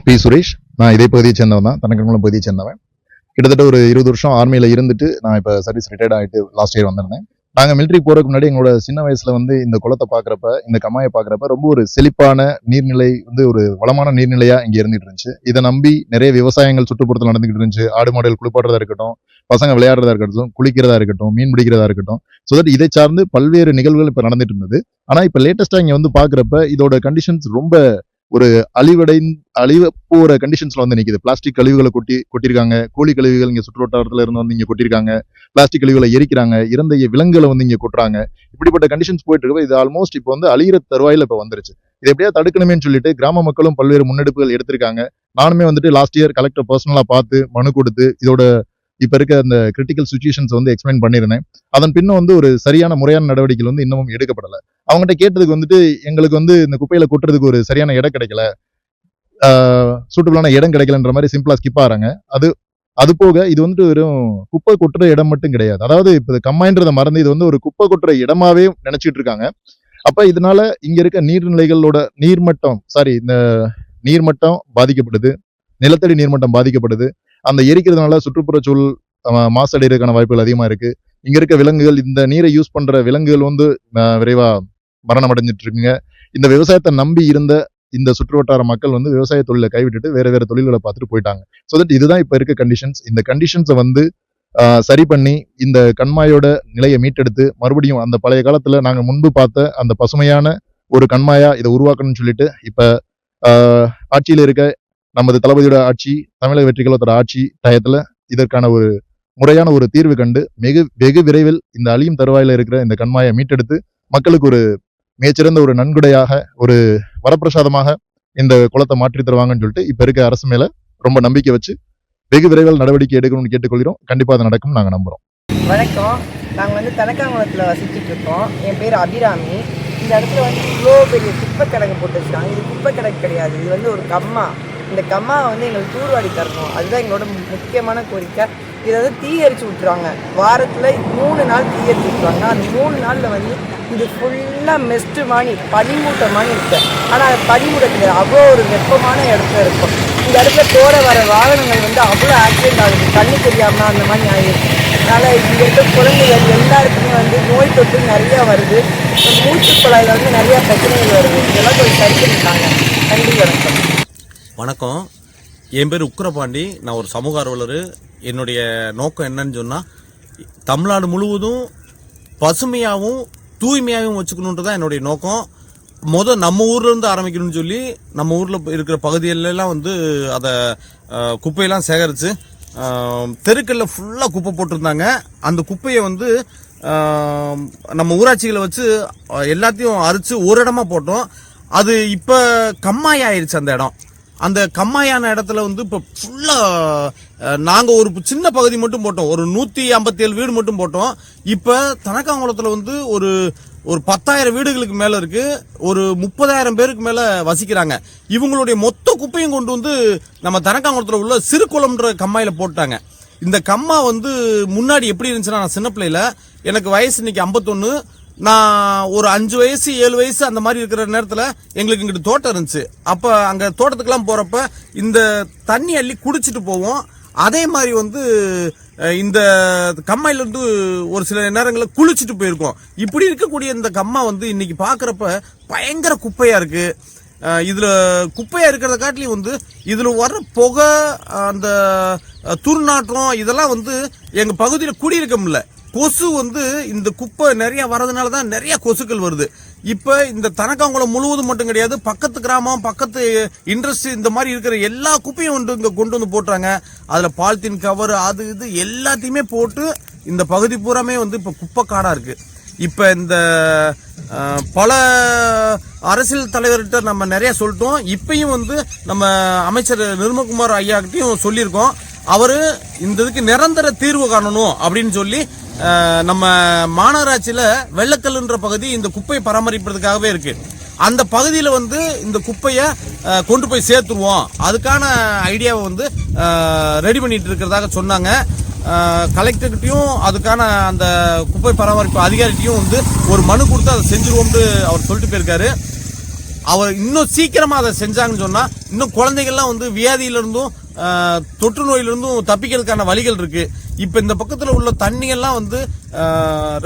B Suresh. நான் இதே பகுதியை சேர்ந்தவன் தான், தனக்கன்குளம் பகுதியை சேர்ந்தவன். கிட்டத்தட்ட ஒரு 20 வருஷம் ஆர்மியில் இருந்துட்டு நான் இப்போ சர்வீஸ் ரிட்டையர்ட் ஆகிட்டு லாஸ்ட் இயர் வந்திருந்தேன். நாங்கள் மிலிட்ரி போகிறதுக்கு முன்னாடி எங்களோட சின்ன வயசுல இந்த குளத்தை பார்க்குறப்ப, இந்த கம்மாயை பார்க்குறப்ப ரொம்ப ஒரு செழிப்பான நீர்நிலை, ஒரு வளமான நீர்நிலையா இங்கே இருந்துட்டு இருந்துச்சு. இதை நம்பி நிறைய விவசாயங்கள் சுற்றுப்புறத்தில் நடந்துகிட்டு இருந்துச்சு. ஆடு மாடுகள் குளிப்பாடுறதா இருக்கட்டும், பசங்க விளையாடுறதா இருக்கட்டும், குளிக்கிறதா இருக்கட்டும், மீன் பிடிக்கிறதா இருக்கட்டும், ஸோ தட் இதை சார்ந்து பல்வேறு நிகழ்வுகள் இப்போ நடந்துட்டு இருந்தது. ஆனால் இப்போ லேட்டஸ்டா இங்கே பார்க்குறப்ப இதோட கண்டிஷன்ஸ் ரொம்ப ஒரு அழிவ போற கண்டிஷன்ஸ்ல நிக்குது. பிளாஸ்டிக் கழிவுகளை கொட்டிருக்காங்க. கோழி கழிவுகள் இங்க சுற்றுவட்டாரத்துல இருந்து இங்க கொட்டிருக்காங்க. பிளாஸ்டிக் கழிவுகளை எரிக்கிறாங்க. இறந்த விலங்குகளை இங்க கொட்டுறாங்க. இப்படிப்பட்ட கண்டிஷன்ஸ் போயிட்டு இருக்கு. இது ஆல்மோஸ்ட் இப்போ அழியிற தருவாயில இப்ப வந்துருச்சு. இதை எப்படியா தடுக்கணுமேன்னு சொல்லிட்டு கிராம மக்களும் பல்வேறு முன்னெடுப்புகள் எடுத்திருக்காங்க. நானுமே லாஸ்ட் இயர் கலெக்டர் பர்சனலா பார்த்து மனு கொடுத்து இதோட இப்ப இருக்க அந்த கிரிட்டிக்கல் சுச்சுவேஷன்ஸ் எக்ஸ்பிளைன் பண்ணிருந்தேன். அதன் பின்னும் ஒரு சரியான முறையான நடவடிக்கைகள் இன்னமும் எடுக்கப்படல. அவங்ககிட்ட கேட்டதுக்கு எங்களுக்கு இந்த குப்பையில கொட்டுறதுக்கு ஒரு சரியான இடம் கிடைக்கல, சூட்டபிளான இடம் கிடைக்கலன்ற மாதிரி சிம்பிளா ஸ்கிப் ஆறாங்க. அது போக இது வெறும் குப்பை கொட்டுற இடம் மட்டும் கிடையாது. அதாவது இப்ப கம்மாயின்றதை மறந்து இது ஒரு குப்பை கொட்டுற இடமாவே நினைச்சிட்டு இருக்காங்க. அப்ப இதனால இங்க இருக்க நீர்நிலைகளோட நீர்மட்டம் பாதிக்கப்படுது, நிலத்தடி நீர்மட்டம் பாதிக்கப்படுது. அந்த எரிக்கிறதுனால சுற்றுப்புற சூழல் மாசடைறதுக்கான வாய்ப்புகள் அதிகமா இருக்கு. இங்க இருக்க விலங்குகள், இந்த நீரை யூஸ் பண்ற விலங்குகள் விரைவா மரணம் அடைஞ்சிட்டு இருக்குங்க. இந்த விவசாயத்தை நம்பி இருந்த இந்த சுற்றுவட்டார மக்கள் விவசாய தொழிலை கைவிட்டுட்டு வேற தொழில்களை பார்த்துட்டு போயிட்டாங்க. ஸோ தட் இதுதான் இப்ப இருக்க கண்டிஷன்ஸ். இந்த கண்டிஷன்ஸை சரி பண்ணி இந்த கண்மாயோட நிலையை மீட்டெடுத்து மறுபடியும் அந்த பழைய காலத்துல நாங்க முன்பு பார்த்த அந்த பசுமையான ஒரு கண்மாயா இதை உருவாக்கணும்னு சொல்லிட்டு இப்ப ஆட்சியில இருக்க நமது தளபதியோட ஆட்சி, தமிழக வெற்றி கழகத்தோட ஆட்சி டயத்துல இதற்கான ஒரு முறையான ஒரு தீர்வு கண்டு வெகு விரைவில் இந்த அழியும் தருவாயில இருக்கிற இந்த கண்மாயை மீட்டெடுத்து மக்களுக்கு ஒரு மிகச்சிறந்த ஒரு நன்கொடையாக, ஒரு வரப்பிரசாதமாக இந்த குளத்தை மாற்றி தருவாங்கன்னு சொல்லிட்டு இப்ப இருக்க அரசு மேல ரொம்ப நம்பிக்கை வச்சு வெகு விரைவில் நடவடிக்கை எடுக்கணும்னு கேட்டுக்கொள்கிறோம். கண்டிப்பா அது நடக்கும், நாங்க நம்புறோம். வணக்கம். நாங்க தனக்காங்குளத்துல வசிச்சுட்டு இருக்கோம். என் பேர் அபிராமி. இந்த இடத்துல இவ்வளோ பெரிய குப்பை கிடங்கு போட்டு வச்சுருக்காங்க. இது குப்பை கிடங்கு கிடையாது, இது ஒரு கம்மா. இந்த கம்மாவை எங்களுக்கு தூர்வாரி தரணும், அதுதான் எங்களோட முக்கியமான கோரிக்கை. இதை தீ எரிச்சு விட்டுருவாங்க. வாரத்தில் 3 நாள் தீ எரிச்சு விட்டுருவாங்க. அந்த 3 நாளில் இது ஃபுல்லாக மெஸ்ட்டு மாதிரி பனிமூட்டை மாதிரி இருக்கு. ஆனால் அது பனிமூட்டை கிடையாது, அவ்வளோ ஒரு வெப்பமான இடத்துல இருக்கும். இந்த இடத்துல போகிற வர வாகனங்கள் அவ்வளோ ஆக்சிடென்ட் ஆகுது, தண்ணி தெரியாமல் அந்த மாதிரி ஆகிடுது. அதனால் இங்கே இருக்க குழந்தைகள் எல்லாருக்குமே நோய் தொற்று நிறையா வருது. மூச்சு குழாயில் நிறையா பிரச்சனைகள் வருது. இதெல்லாம் கொஞ்சம் சரி பண்ணிட்டாங்க. நன்றி, வணக்கம். வணக்கம். என் பேர் உக்கிரபாண்டி. நான் ஒரு சமூக ஆர்வலர். என்னுடைய நோக்கம் என்னன்னு சொன்னால், தமிழ்நாடு முழுவதும் பசுமையாகவும் தூய்மையாகவும் வச்சுக்கணுன்றதான் என்னுடைய நோக்கம். நம்ம ஊர்ல இருந்து ஆரம்பிக்கணும்னு சொல்லி நம்ம ஊர்ல இருக்கிற பகுதிகளெல்லாம் அதை குப்பையெல்லாம் சேகரித்து தெருக்களில் ஃபுல்லாக குப்பை போட்டிருந்தாங்க. அந்த குப்பையை நம்ம ஊராட்சிகளை வச்சு எல்லாத்தையும் அரிச்சு ஒரு இடமா போட்டோம். அது இப்போ கம்மாய் ஆயிடுச்சு. அந்த கம்மாயான இடத்துல இப்போ ஃபுல்லாக நாங்கள் ஒரு சின்ன பகுதி மட்டும் போட்டோம், ஒரு 157 வீடு மட்டும் போட்டோம். இப்போ தனக்காங்குளத்தில் ஒரு 10,000 வீடுகளுக்கு மேலே இருக்கு. ஒரு 30,000 பேருக்கு மேலே வசிக்கிறாங்க. இவங்களுடைய மொத்த குப்பையும் கொண்டு நம்ம தனக்காங்குளத்தில் உள்ள சிறுகுளம்ன்ற கம்மாயில் போட்டாங்க. இந்த கம்மா முன்னாடி எப்படி இருந்துச்சுன்னா, நான் சின்ன பிள்ளையில, எனக்கு வயசு இன்னைக்கு 51, நான் ஒரு 5 வயசு 7 வயசு அந்த மாதிரி இருக்கிற நேரத்தில் எங்களுக்கு இங்கிட்டு தோட்டம் இருந்துச்சு. அப்போ அங்கே தோட்டத்துக்கெல்லாம் போகிறப்ப இந்த தண்ணி அள்ளி குடிச்சிட்டு போவோம். அதே மாதிரி இந்த கம்மாயிலிருந்து ஒரு சில நேரங்களில் குளிச்சுட்டு போயிருக்கோம். இப்படி இருக்கக்கூடிய இந்த கம்மா இன்னைக்கு பார்க்குறப்ப பயங்கர குப்பையாக இருக்கு. இதுல குப்பையா இருக்கிறத காட்டிலும் இதுல வர்ற புகை, அந்த துர்நாற்றம், இதெல்லாம் எங்க பகுதியில குடியிருக்க முடியல. கொசு இந்த குப்பை நிறைய வரதுனாலதான் நிறைய கொசுக்கள் வருது. இப்ப இந்த தனக்காங்குளம் முழுவதும் மட்டும் கிடையாது, பக்கத்து கிராமம், பக்கத்து இண்டஸ்ட்ரி, இந்த மாதிரி இருக்கிற எல்லா குப்பையும் இங்க கொண்டு போட்டுறாங்க. அதுல பாலித்தீன் கவர், அது இது எல்லாத்தையுமே போட்டு இந்த பகுதி பூராமே இப்ப குப்பை காடா இருக்கு. இப்ப இந்த பல அரசியல் தலைவர்கிட்ட நம்ம நிறைய சொல்லிட்டோம். இப்பயும் நம்ம அமைச்சர் நிர்மல்குமார் ஐயா கிட்டையும் சொல்லியிருக்கோம். அவரு இந்த இதுக்கு நிரந்தர தீர்வு காணணும் அப்படின்னு சொல்லி நம்ம மாநகராட்சியில வெள்ளக்கல்லுன்ற பகுதி இந்த குப்பையை பராமரிப்பதற்காகவே இருக்கு. அந்த பகுதியில் இந்த குப்பையை கொண்டு போய் சேர்த்துருவோம், அதுக்கான ஐடியாவை ரெடி பண்ணிட்டு இருக்கிறதாக சொன்னாங்க. கலெக்டர்கிட்டையும் அதுக்கான அந்த குப்பை பராமரிப்பு அதிகாரிகிட்டையும் ஒரு மனு கொடுத்து அதை செஞ்சிருவோம்னு அவர் சொல்லிட்டு போயிருக்காரு. அவர் இன்னும் சீக்கிரமா அதை செஞ்சாங்கன்னு சொன்னா இன்னும் குழந்தைகள்லாம் வந்து வியாதியில இருந்தும் தொற்று நோயிலிருந்தும் தப்பிக்கிறதுக்கான வழிகள் இருக்கு. இப்ப இந்த பக்கத்துல உள்ள தண்ணியெல்லாம் வந்து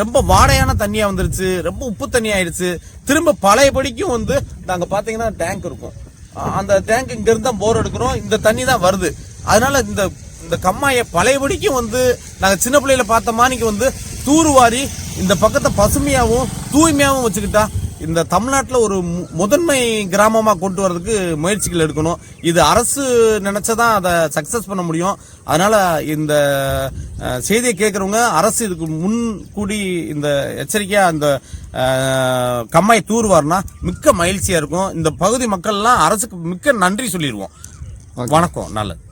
ரொம்ப வாடையான தண்ணியா வந்துருச்சு, ரொம்ப உப்பு தண்ணி ஆயிடுச்சு. திரும்ப பழையபடிக்கும் வந்து நாங்க பாத்தீங்கன்னா டேங்க் இருக்கும், அந்த டேங்க் இங்க இருந்தா போர் எடுக்கிறோம், இந்த தண்ணி தான் வருது. அதனால இந்த கம்மாயை பழையபடிக்கும் வந்து நாங்க சின்ன பிள்ளையில பார்த்த மாதிரிக்கு வந்து தூர்வாரி இந்த பக்கத்தை பசுமையாவும் தூய்மையாவும் வச்சுக்கிட்டா இந்த தமிழ்நாட்டில் ஒரு முதன்மை கிராமமா கொண்டு வரதுக்கு முயற்சிகள் எடுக்கணும். இது அரசு நினைச்சதான் அதை சக்சஸ் பண்ண முடியும். அதனால இந்த செய்தியை கேட்கறவங்க அரசு இதுக்கு முன்கூடி இந்த எச்சரிக்கையா அந்த கம்மாய் தூர்வார்னா மிக்க மகிழ்ச்சியா இருக்கும். இந்த பகுதி மக்கள் எல்லாம் அரசுக்கு மிக்க நன்றி சொல்லிடுவோம். வணக்கம். நல்லது.